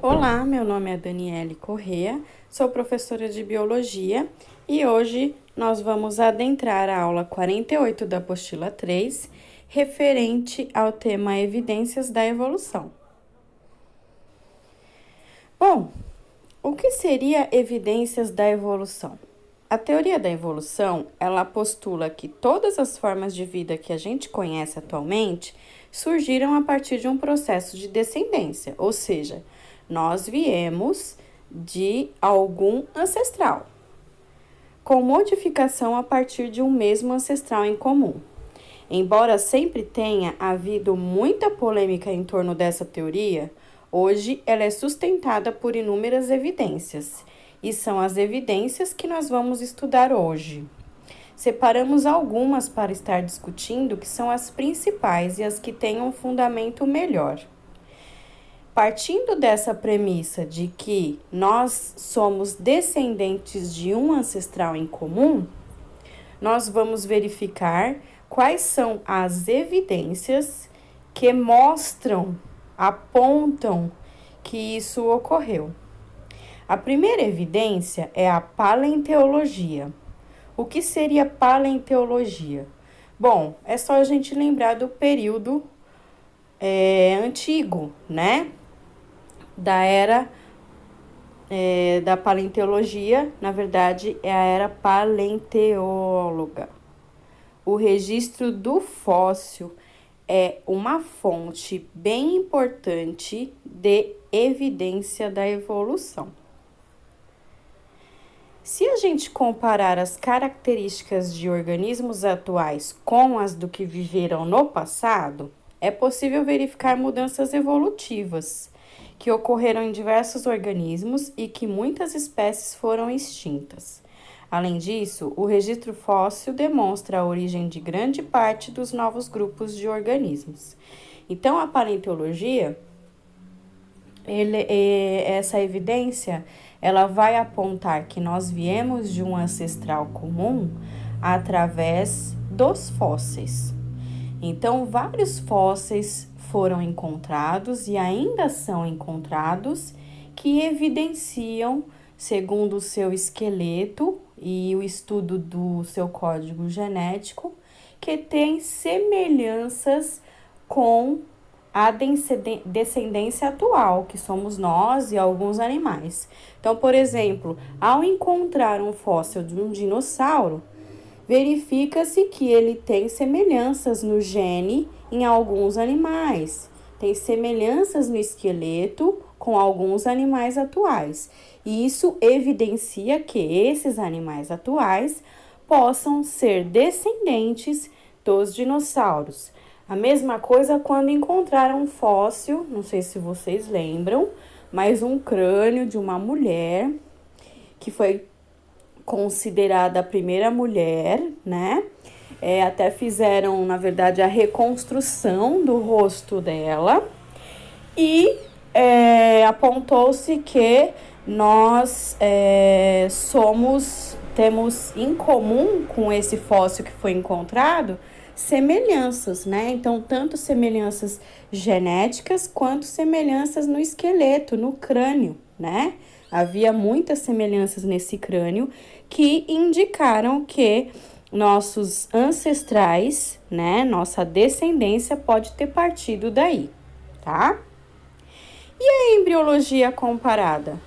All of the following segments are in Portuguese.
Olá, meu nome é Daniele Corrêa, sou professora de Biologia e hoje nós vamos adentrar a aula 48 da apostila 3, referente ao tema Evidências da Evolução. Bom, o que seria evidências da evolução? A teoria da evolução, ela postula que todas as formas de vida que a gente conhece atualmente surgiram a partir de um processo de descendência, ou seja, nós viemos de algum ancestral, com modificação a partir de um mesmo ancestral em comum. Embora sempre tenha havido muita polêmica em torno dessa teoria, hoje ela é sustentada por inúmeras evidências, e são as evidências que nós vamos estudar hoje. Separamos algumas para estar discutindo, que são as principais e as que têm um fundamento melhor. Partindo dessa premissa de que nós somos descendentes de um ancestral em comum, nós vamos verificar quais são as evidências que mostram, apontam que isso ocorreu. A primeira evidência é a paleontologia. O que seria paleontologia? Bom, é só a gente lembrar do período antigo, né? Da era da paleontologia, na verdade, é a era paleontóloga. O registro do fóssil é uma fonte bem importante de evidência da evolução. Se a gente comparar as características de organismos atuais com as do que viveram no passado, é possível verificar mudanças evolutivas que ocorreram em diversos organismos e que muitas espécies foram extintas. Além disso, o registro fóssil demonstra a origem de grande parte dos novos grupos de organismos. Então, a paleontologia, essa evidência, ela vai apontar que nós viemos de um ancestral comum através dos fósseis. Então, vários fósseis foram encontrados e ainda são encontrados que evidenciam, segundo o seu esqueleto e o estudo do seu código genético, que tem semelhanças com a descendência atual, que somos nós e alguns animais. Então, por exemplo, ao encontrar um fóssil de um dinossauro, verifica-se que ele tem semelhanças no gene em alguns animais, tem semelhanças no esqueleto com alguns animais atuais. E isso evidencia que esses animais atuais possam ser descendentes dos dinossauros. A mesma coisa quando encontraram um fóssil, não sei se vocês lembram, mas um crânio de uma mulher que foi considerada a primeira mulher, né? Até fizeram, na verdade, a reconstrução do rosto dela e apontou-se que nós temos em comum com esse fóssil que foi encontrado semelhanças, né? Então, tanto semelhanças genéticas quanto semelhanças no esqueleto, no crânio, né? Havia muitas semelhanças nesse crânio que indicaram que nossos ancestrais, né, nossa descendência pode ter partido daí, tá? E a embriologia comparada?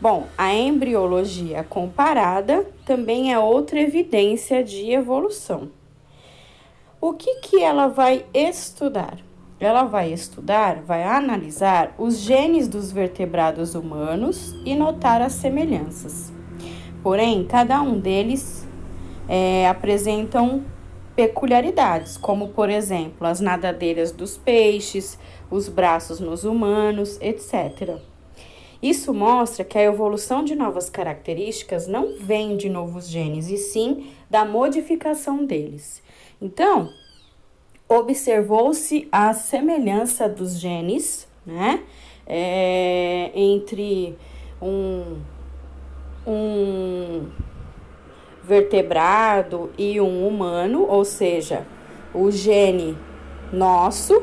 Bom, a embriologia comparada também é outra evidência de evolução. O que ela vai estudar? Ela vai analisar os genes dos vertebrados humanos e notar as semelhanças. Porém, cada um deles apresentam peculiaridades, como, por exemplo, as nadadeiras dos peixes, os braços nos humanos, etc. Isso mostra que a evolução de novas características não vem de novos genes, e sim da modificação deles. Então, observou-se a semelhança dos genes, né, entre um vertebrado e um humano, ou seja, o gene nosso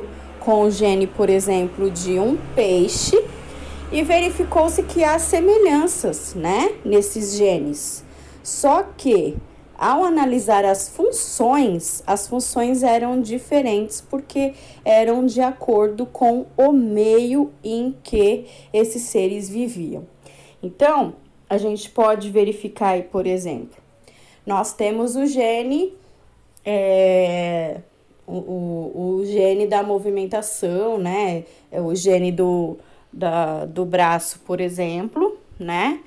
com o gene, por exemplo, de um peixe, e verificou-se que há semelhanças, né, nesses genes. Só que, ao analisar as funções eram diferentes porque eram de acordo com o meio em que esses seres viviam. Então, a gente pode verificar aí, por exemplo, nós temos o gene, o gene da movimentação, né? O gene do braço, por exemplo, né?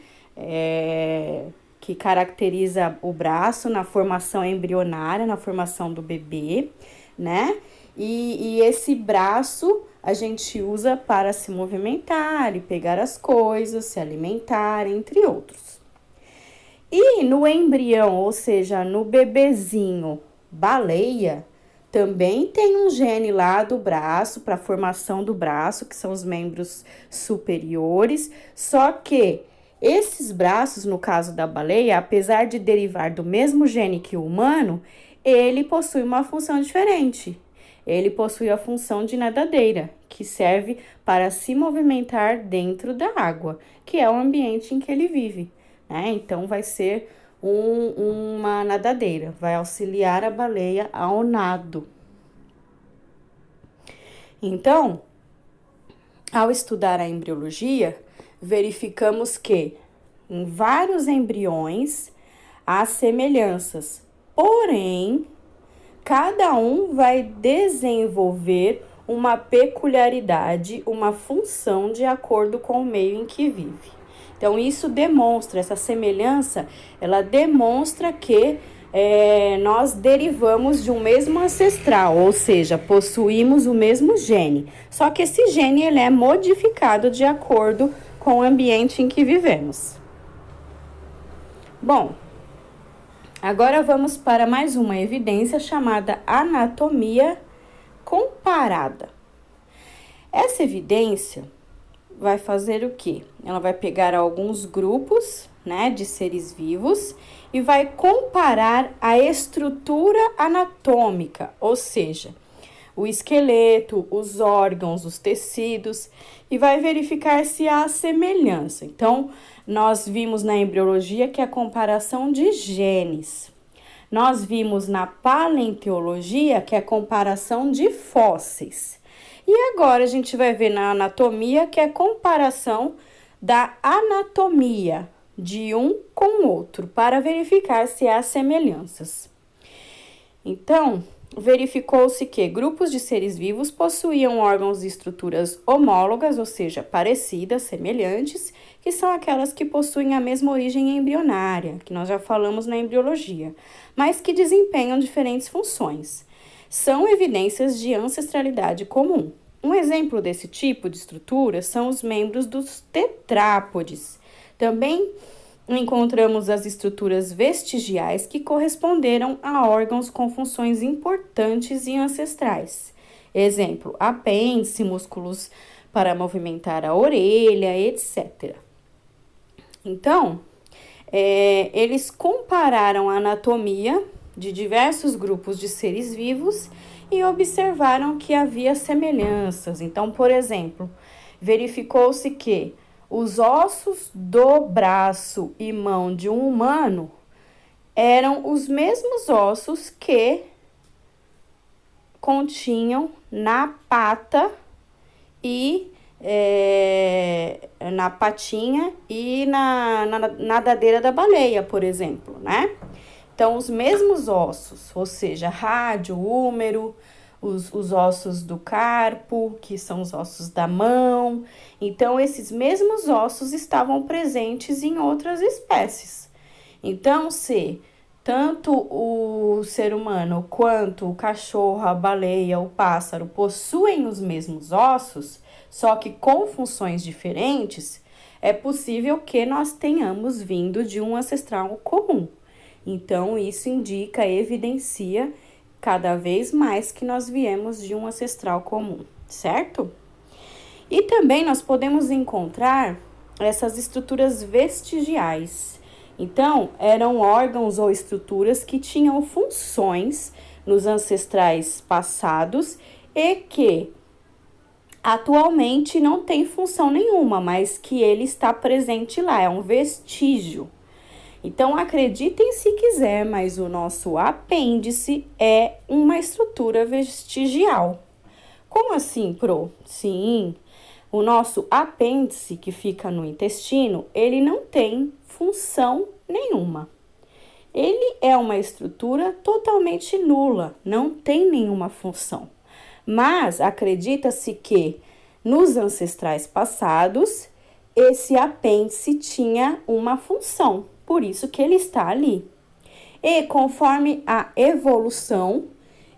Que caracteriza o braço na formação embrionária, na formação do bebê, né? E esse braço a gente usa para se movimentar e pegar as coisas, se alimentar, entre outros. E no embrião, ou seja, no bebezinho baleia, também tem um gene lá do braço, para a formação do braço, que são os membros superiores, só que esses braços, no caso da baleia, apesar de derivar do mesmo gene que o humano, ele possui uma função diferente. Ele possui a função de nadadeira, que serve para se movimentar dentro da água, que é o ambiente em que ele vive, né? Então, vai ser uma nadadeira, vai auxiliar a baleia ao nado. Então, ao estudar a embriologia, verificamos que em vários embriões há semelhanças, porém, cada um vai desenvolver uma peculiaridade, uma função de acordo com o meio em que vive. Então, isso demonstra, essa semelhança, ela demonstra que nós derivamos de um mesmo ancestral, ou seja, possuímos o mesmo gene. Só que esse gene ele é modificado de acordo com o ambiente em que vivemos. Bom, agora vamos para mais uma evidência chamada anatomia comparada. Essa evidência vai fazer o quê? Ela vai pegar alguns grupos, né, de seres vivos e vai comparar a estrutura anatômica, ou seja, o esqueleto, os órgãos, os tecidos, e vai verificar se há semelhança. Então, nós vimos na embriologia que é a comparação de genes. Nós vimos na paleontologia que é a comparação de fósseis. E agora a gente vai ver na anatomia que é a comparação da anatomia de um com o outro, para verificar se há semelhanças. Então, verificou-se que grupos de seres vivos possuíam órgãos e estruturas homólogas, ou seja, parecidas, semelhantes, que são aquelas que possuem a mesma origem embrionária, que nós já falamos na embriologia, mas que desempenham diferentes funções. São evidências de ancestralidade comum. Um exemplo desse tipo de estrutura são os membros dos tetrápodes. Também encontramos as estruturas vestigiais que corresponderam a órgãos com funções importantes e ancestrais. Exemplo, apêndice, músculos para movimentar a orelha, etc. Então, eles compararam a anatomia de diversos grupos de seres vivos e observaram que havia semelhanças. Então, por exemplo, verificou-se que os ossos do braço e mão de um humano eram os mesmos ossos que continham na pata e na patinha e na nadadeira da baleia, por exemplo, né? Então, os mesmos ossos, ou seja, rádio, húmero, os ossos do carpo, que são os ossos da mão. Então, esses mesmos ossos estavam presentes em outras espécies. Então, se tanto o ser humano quanto o cachorro, a baleia, o pássaro possuem os mesmos ossos, só que com funções diferentes, é possível que nós tenhamos vindo de um ancestral comum. Então, isso indica, evidencia cada vez mais que nós viemos de um ancestral comum, certo? E também nós podemos encontrar essas estruturas vestigiais. Então, eram órgãos ou estruturas que tinham funções nos ancestrais passados e que, atualmente não tem função nenhuma, mas que ele está presente lá, é um vestígio. Então, acreditem se quiser, mas o nosso apêndice é uma estrutura vestigial. Como assim, Pro? Sim, o nosso apêndice, que fica no intestino, ele não tem função nenhuma. Ele é uma estrutura totalmente nula, não tem nenhuma função. Mas acredita-se que nos ancestrais passados, esse apêndice tinha uma função, por isso que ele está ali. E conforme a evolução,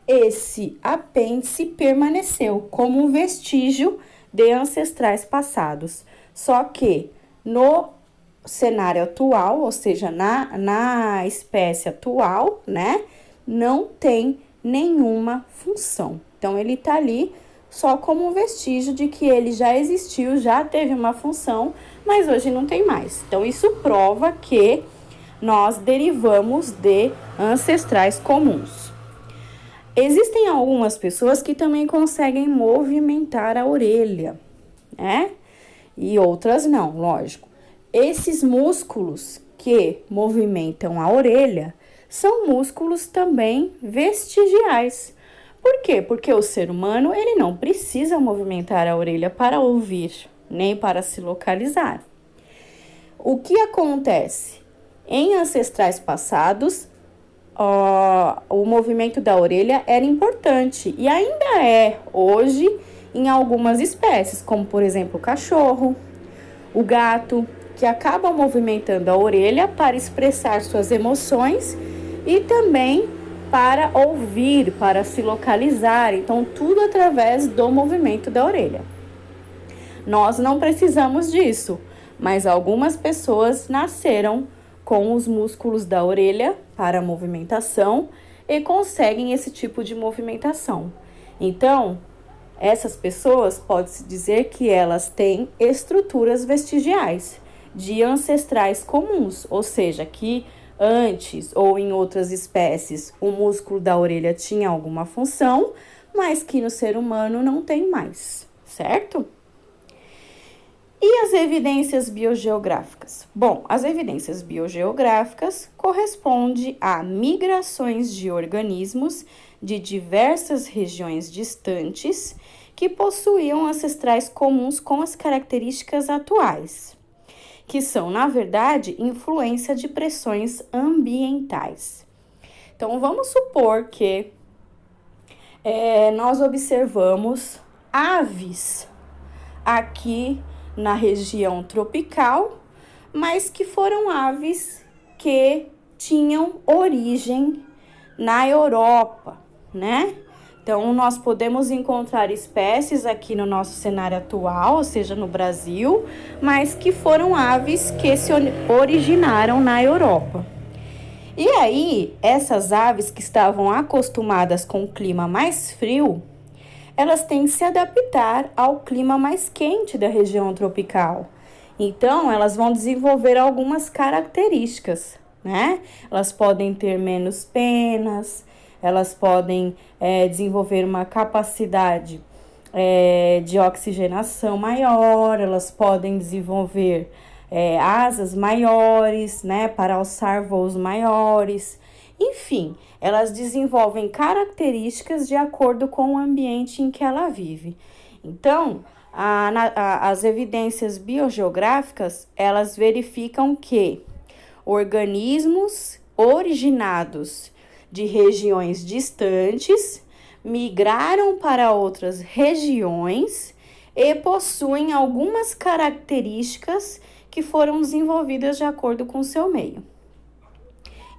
esse apêndice permaneceu como um vestígio de ancestrais passados. Só que no cenário atual, ou seja, na espécie atual, né, não tem nenhuma função. Então, ele tá ali só como um vestígio de que ele já existiu, já teve uma função, mas hoje não tem mais. Então, isso prova que nós derivamos de ancestrais comuns. Existem algumas pessoas que também conseguem movimentar a orelha, né? E outras não, lógico. Esses músculos que movimentam a orelha são músculos também vestigiais. Por quê? Porque o ser humano, ele não precisa movimentar a orelha para ouvir, nem para se localizar. O que acontece? Em ancestrais passados, o movimento da orelha era importante e ainda é hoje em algumas espécies, como por exemplo o cachorro, o gato, que acabam movimentando a orelha para expressar suas emoções e também para ouvir, para se localizar. Então, tudo através do movimento da orelha. Nós não precisamos disso, mas algumas pessoas nasceram com os músculos da orelha para a movimentação e conseguem esse tipo de movimentação. Então, essas pessoas pode-se dizer que elas têm estruturas vestigiais de ancestrais comuns, ou seja, que antes ou em outras espécies o músculo da orelha tinha alguma função, mas que no ser humano não tem mais, certo? E as evidências biogeográficas? Bom, as evidências biogeográficas correspondem a migrações de organismos de diversas regiões distantes que possuíam ancestrais comuns com as características atuais, que são, na verdade, influência de pressões ambientais. Então, vamos supor que nós observamos aves aqui na região tropical, mas que foram aves que tinham origem na Europa, né? Então, nós podemos encontrar espécies aqui no nosso cenário atual, ou seja, no Brasil, mas que foram aves que se originaram na Europa. E aí, essas aves que estavam acostumadas com o clima mais frio, elas têm que se adaptar ao clima mais quente da região tropical. Então, elas vão desenvolver algumas características, né? Elas podem ter menos penas, elas podem desenvolver uma capacidade de oxigenação maior, elas podem desenvolver asas maiores, né? Para alçar voos maiores. Enfim, elas desenvolvem características de acordo com o ambiente em que ela vive. Então, as evidências biogeográficas, elas verificam que organismos originados de regiões distantes migraram para outras regiões e possuem algumas características que foram desenvolvidas de acordo com o seu meio.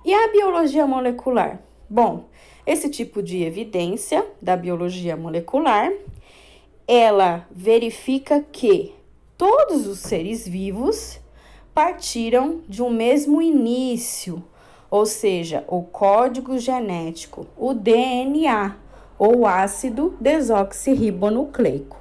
E a biologia molecular? Bom, esse tipo de evidência da biologia molecular, ela verifica que todos os seres vivos partiram de um mesmo início, ou seja, o código genético, o DNA, ou ácido desoxirribonucleico.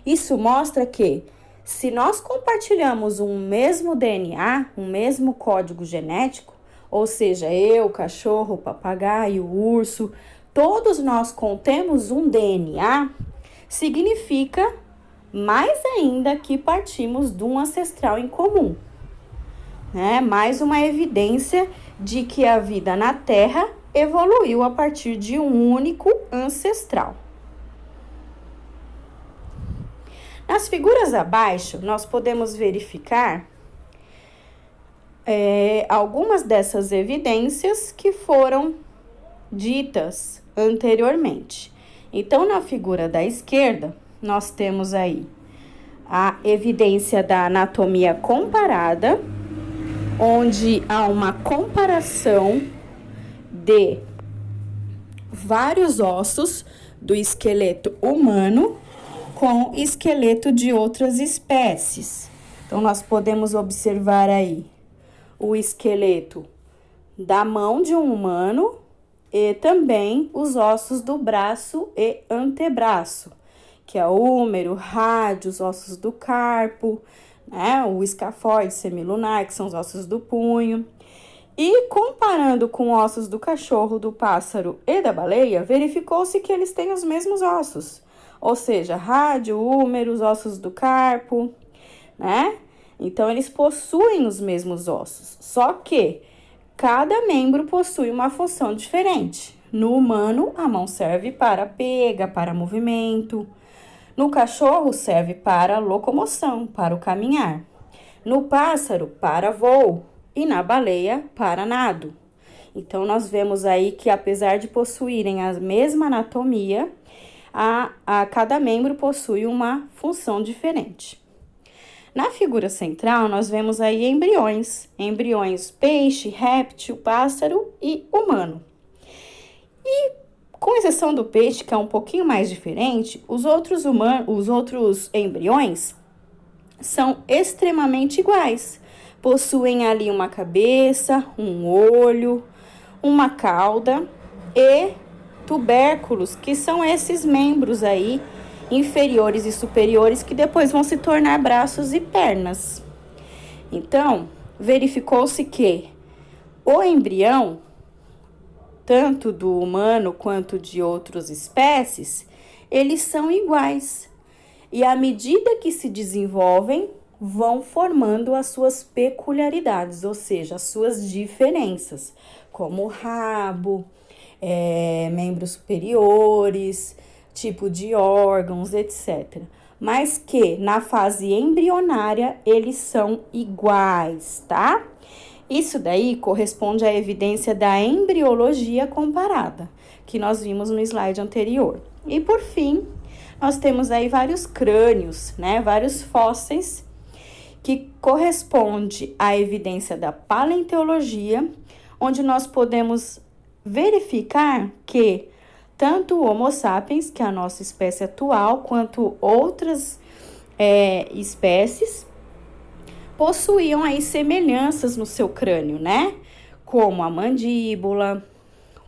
Isso mostra que, se nós compartilhamos um mesmo DNA, um mesmo código genético, ou seja, eu, o cachorro, o papagaio, o urso, todos nós contemos um DNA, significa mais ainda que partimos de um ancestral em comum, né? Mais uma evidência de que a vida na Terra evoluiu a partir de um único ancestral. Nas figuras abaixo, nós podemos verificar algumas dessas evidências que foram ditas anteriormente. Então, na figura da esquerda, nós temos aí a evidência da anatomia comparada, onde há uma comparação de vários ossos do esqueleto humano com esqueleto de outras espécies. Então, nós podemos observar aí o esqueleto da mão de um humano e também os ossos do braço e antebraço, que é o húmero, rádio, os ossos do carpo, né? O escafoide semilunar, que são os ossos do punho. E comparando com ossos do cachorro, do pássaro e da baleia, verificou-se que eles têm os mesmos ossos. Ou seja, rádio, húmero, os ossos do carpo, né? Então, eles possuem os mesmos ossos, só que cada membro possui uma função diferente. No humano, a mão serve para pega, para movimento. No cachorro, serve para locomoção, para o caminhar. No pássaro, para voo. E na baleia, para nado. Então, nós vemos aí que, apesar de possuírem a mesma anatomia, cada membro possui uma função diferente. Na figura central, nós vemos aí embriões peixe, réptil, pássaro e humano. E, com exceção do peixe, que é um pouquinho mais diferente, os outros embriões são extremamente iguais. Possuem ali uma cabeça, um olho, uma cauda e tubérculos, que são esses membros aí, inferiores e superiores, que depois vão se tornar braços e pernas. Então, verificou-se que o embrião, tanto do humano quanto de outras espécies, eles são iguais. E à medida que se desenvolvem, vão formando as suas peculiaridades, ou seja, as suas diferenças, como rabo, membros superiores, tipo de órgãos, etc. Mas que na fase embrionária eles são iguais, tá? Isso daí corresponde à evidência da embriologia comparada, que nós vimos no slide anterior. E por fim, nós temos aí vários crânios, né? Vários fósseis que corresponde à evidência da paleontologia, onde nós podemos verificar que tanto o Homo sapiens, que é a nossa espécie atual, quanto outras espécies, possuíam aí semelhanças no seu crânio, né? Como a mandíbula,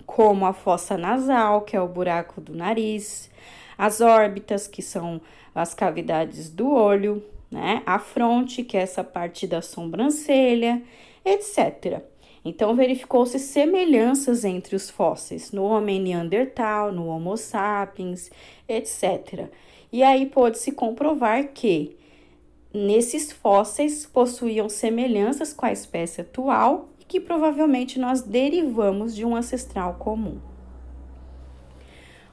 como a fossa nasal, que é o buraco do nariz, as órbitas, que são as cavidades do olho, né? A fronte, que é essa parte da sobrancelha, etc. Então, verificou-se semelhanças entre os fósseis no homem neandertal, no Homo sapiens, etc. E aí pôde-se comprovar que nesses fósseis possuíam semelhanças com a espécie atual e que provavelmente nós derivamos de um ancestral comum.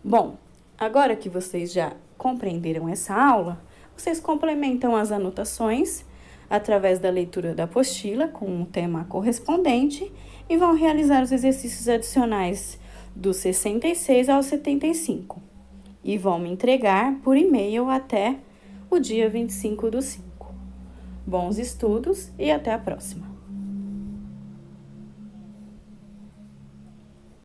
Bom, agora que vocês já compreenderam essa aula, vocês complementam as anotações através da leitura da apostila com o tema correspondente e vão realizar os exercícios adicionais do 66 ao 75 e vão me entregar por e-mail até o dia 25/5. Bons estudos e até a próxima!